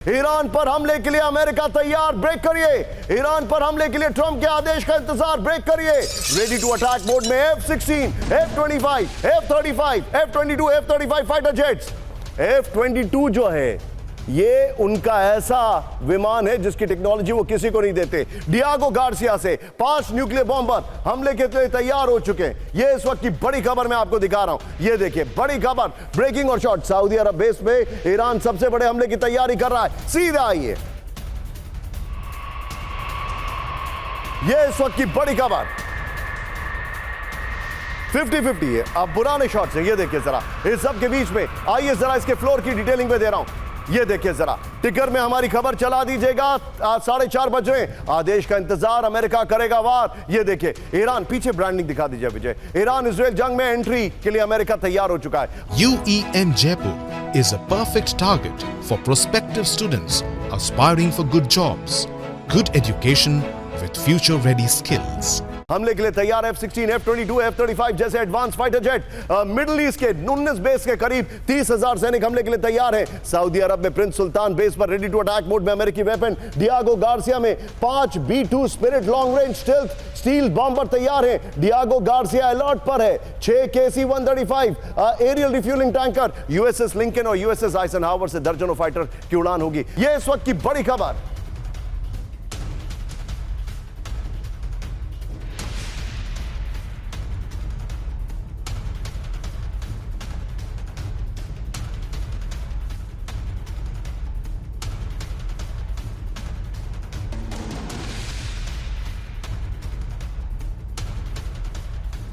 Iran पर हमले के लिए अमेरिका तैयार, ब्रेक करिए। ईरान पर हमले के लिए ट्रंप के आदेश का इंतजार, ब्रेक करिए। रेडी टू अटैक मोड में F-16, F-25, F-35, F-22, F-35 fighter jets. F-22 जो है ये उनका ऐसा विमान है जिसकी टेक्नोलॉजी वो किसी को नहीं देते। डियागो गार्सिया से 5 न्यूक्लियर बॉम्बर हमले के लिए तैयार हो चुके हैं। ये इस वक्त की बड़ी खबर मैं आपको दिखा रहा हूं। ये देखिए बड़ी खबर, ब्रेकिंग और शॉट। सऊदी अरब बेस पे ईरान सबसे बड़े हमले की तैयारी कर रहा है। सीधा आइए, ये इस वक्त की बड़ी खबर 50-50 है। अब पुराने शॉट्स हैं, ये देखिए जरा इस सब के बीच में। आइए जरा इसके फ्लोर की डिटेलिंग में दे रहा हूं। ये देखिए जरा टिकर में हमारी खबर चला दीजिएगा। 4:30 बज रहे हैं। आदेश का इंतजार, अमेरिका करेगा वार। ये देखिए ईरान, पीछे ब्रांडिंग दिखा दीजिए विजय। ईरान इजराइल जंग में एंट्री के लिए अमेरिका तैयार हो चुका है। UEM Jaipur is a perfect target for prospective students aspiring for good jobs, good education with future-ready skills. हमले के लिए तैयार F-16, F-22, F-35 जैसे advance fighter jet. Middle east के 19 बेस के करीब 30,000 सैनिक हमले के लिए तैयार हैं। सऊदी अरब में प्रिंस सुल्तान बेस पर रेडी टू अटैक मोड में अमेरिकी वेपन। डियागो गार्सिया में 5 B-2 spirit long range stealth steel bomber तैयार हैं। डियागो गार्सिया अलर्ट पर है। 6 KC-135 aerial refuelling tanker. USS Lincoln और USS आइजनहावर से दर्जनों फाइटर की उड़ान होगी। यह इस वक्त की बड़ी खबर।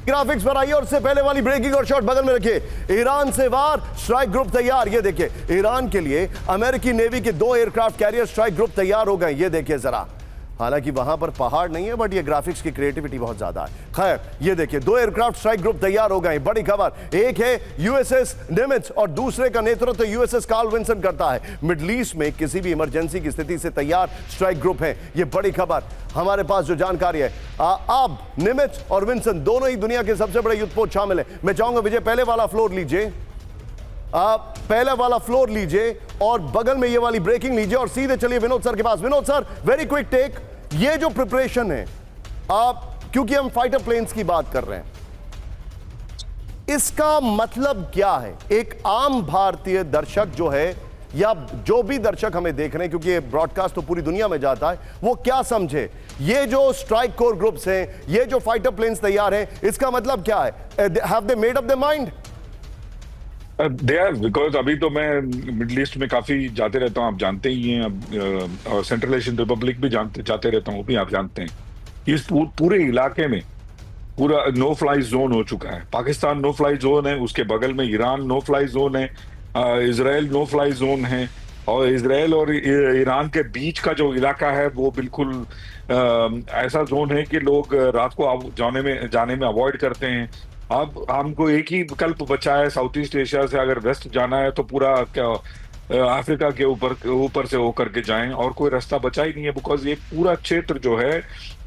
ग्राफिक्स पर आइए और उससे पहले वाली ब्रेकिंग और शॉट बगल में रखिए। ईरान से वार, स्ट्राइक ग्रुप तैयार। ये देखिए ईरान के लिए अमेरिकी नेवी के 2 एयरक्राफ्ट कैरियर स्ट्राइक ग्रुप तैयार हो गए। ये देखिए जरा, हालांकि वहां पर पहाड़ नहीं है बट ये ग्राफिक्स की क्रिएटिविटी बहुत ज्यादा है। खैर ये देखिए 2 एयरक्राफ्ट स्ट्राइक ग्रुप तैयार हो गए। बड़ी खबर, एक है USS निमित्ज और दूसरे का नेतृत्व USS कार्ल विंसन करता है। मिडल ईस्ट में किसी भी इमरजेंसी की स्थिति से तैयार स्ट्राइक ग्रुप है। ये बड़ी खबर हमारे पास जो जानकारी है। अब निमित्ज और विंसन दोनों ही दुनिया के सबसे बड़े युद्धपोत शामिल है। मैं चाहूंगा विजय पहले वाला फ्लोर लीजिए, आप पहला वाला फ्लोर लीजिए और बगल में ये वाली ब्रेकिंग लीजिए और सीधे चलिए विनोद सर के पास। Vinod sir, very quick take. ये जो प्रिपरेशन है, आप क्योंकि हम फाइटर प्लेन्स की बात कर रहे हैं, इसका मतलब क्या है? एक आम भारतीय दर्शक जो है या जो भी दर्शक हमें देख रहे हैं, क्योंकि ये ब्रॉडकास्ट तो पूरी दुनिया में जाता है, वो क्या समझे? ये जो स्ट्राइक कोर ग्रुप्स हैं, ये जो फाइटर प्लेन्स तैयार हैं, इसका मतलब क्या है? Have they made up their mind? Because अभी तो मैं मिडिल ईस्ट में काफी जाते रहता हूँ, आप जानते ही हैं। और सेंट्रल एशियन रिपब्लिक भी जाते रहता हूँ, वो भी आप जानते हैं। इस पूरे इलाके में पूरा नो फ्लाई जोन हो चुका है। पाकिस्तान नो फ्लाई जोन है, उसके बगल में ईरान नो फ्लाई जोन है, इजराइल नो फ्लाई जोन है, और इजराइल और ईरान के बीच का जो इलाका है वो बिल्कुल ऐसा जोन है कि लोग रात को जाने में अवॉइड करते हैं। अब हमको एक ही विकल्प बचा है साउथ ईस्ट एशिया से, अगर वेस्ट जाना है तो पूरा अफ्रीका के ऊपर से होकर के जाएं, और कोई रास्ता बचा ही नहीं है। बिकॉज ये पूरा क्षेत्र जो है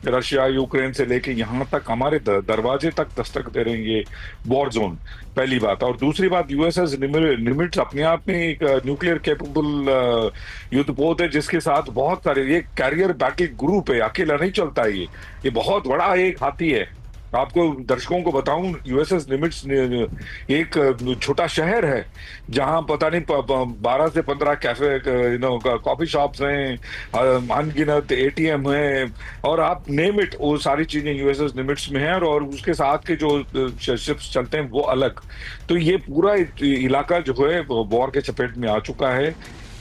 रशिया यूक्रेन से लेके यहाँ तक हमारे दरवाजे तक दस्तक दे रहे हैं, ये वॉर जोन। पहली बात। और दूसरी बात, USS निमित्ज अपने आप में एक न्यूक्लियर कैपेबल युद्धपोत है, जिसके साथ बहुत सारे, ये कैरियर बैटल ग्रुप है, अकेला नहीं चलता है। ये बहुत बड़ा एक हाथी है। आपको दर्शकों को बताऊं, USS निमित्ज एक छोटा शहर है जहां पता नहीं 12 से 15 कैफे कॉफी शॉप्स हैं, अनगिनत ATM हैं, और आप नेम इट, वो सारी चीजें USS निमित्ज में हैं। और उसके साथ के जो शिप्स चलते हैं वो अलग। तो ये पूरा इलाका जो है वॉर के चपेट में आ चुका है।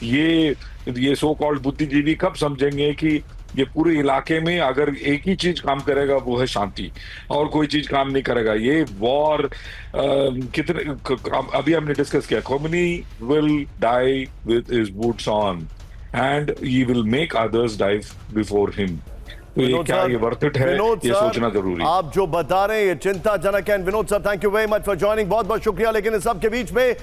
ये सो कॉल्ड बुद्धिजीवी कब समझेंगे कि ये पूरे इलाके में अगर एक ही चीज काम करेगा वो है शांति, और कोई चीज काम नहीं करेगा। ये वॉर अभी हमने डिस्कस किया, Khomeini will die with his boots on and he will make others die before him. तो ये क्या ये वर्थ इट है, ये सोचना जरूरी। आप जो बता रहे हैं ये चिंताजनक है। Vinod sir, thank you very much for joining, बहुत बहुत शुक्रिया। लेकिन इस सब के बीच में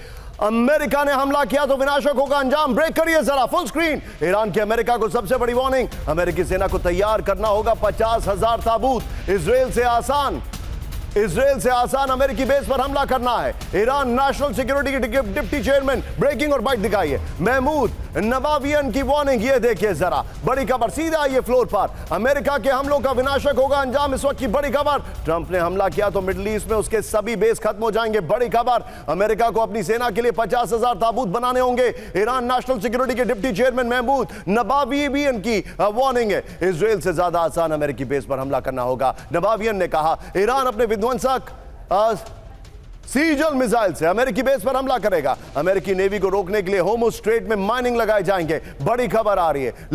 अमेरिका ने हमला किया तो विनाशक होगा अंजाम। ब्रेक करिए जरा, फुल स्क्रीन। ईरान की अमेरिका को सबसे बड़ी वार्निंग, अमेरिकी सेना को तैयार करना होगा 50,000 ताबूत। इजराइल से आसान अमेरिकी बेस पर हमला करना है। ईरान नेशनल सिक्योरिटी के डिप्टी चेयरमैन, ब्रेकिंग और बाइट दिखाइए। महमूद नबावियन की वार्निंग, ये देखिए जरा बड़ी खबर सीधा आइए फ्लोर पर। अमेरिका के हमलों का विनाशक होगा अंजाम, इस वक्त की बड़ी खबर। ट्रंप ने हमला किया तो मिडिल ईस्ट में उसके सभी बेस खत्म हो जाएंगे, बड़ी खबर। अमेरिका को अपनी सेना के लिए 50,000 ताबूत बनाने होंगे। ईरान नेशनल सिक्योरिटी के डिप्टी चेयरमैन महमूद नबावियन की वार्निंग है, इजराइल से ज्यादा आसान अमेरिकी बेस पर हमला करना होगा। नबावियन ने कहा ईरान अपने विध्वंसक सीजल मिसाइल से अमेरिकी बेस पर हमला करेगा। अमेरिकी नेवी को रोकने के लिए होर्मुज स्ट्रेट में माइनिंग लगाए जाएंगे, बड़ी खबर आ रही है।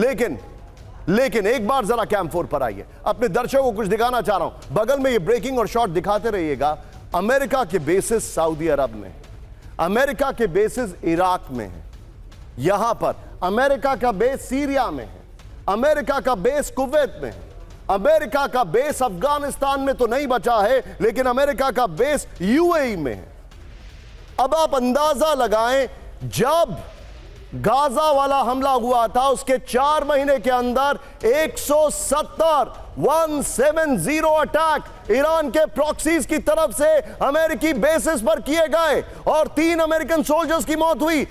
लेकिन एक बार जरा कैंप 4 पर आइए, अपने दर्शकों को कुछ दिखाना चाह रहा हूं। बगल में ये ब्रेकिंग और शॉट दिखाते रहिएगा। अमेरिका के बेसिस सऊदी अरब में, अमेरिका के बेसिस इराक में है, यहां पर अमेरिका का बेस सीरिया में है, अमेरिका का बेस कुवैत में है, अमेरिका का बेस अफगानिस्तान में तो नहीं बचा है, लेकिन अमेरिका का बेस यूएई में है। अब आप अंदाजा लगाएं, जब गाजा वाला हमला हुआ था उसके 4 महीने के अंदर 170 अटैक ईरान के प्रॉक्सीज की तरफ से अमेरिकी बेसिस पर किए गए और 3 अमेरिकन सोल्जर्स की मौत हुई।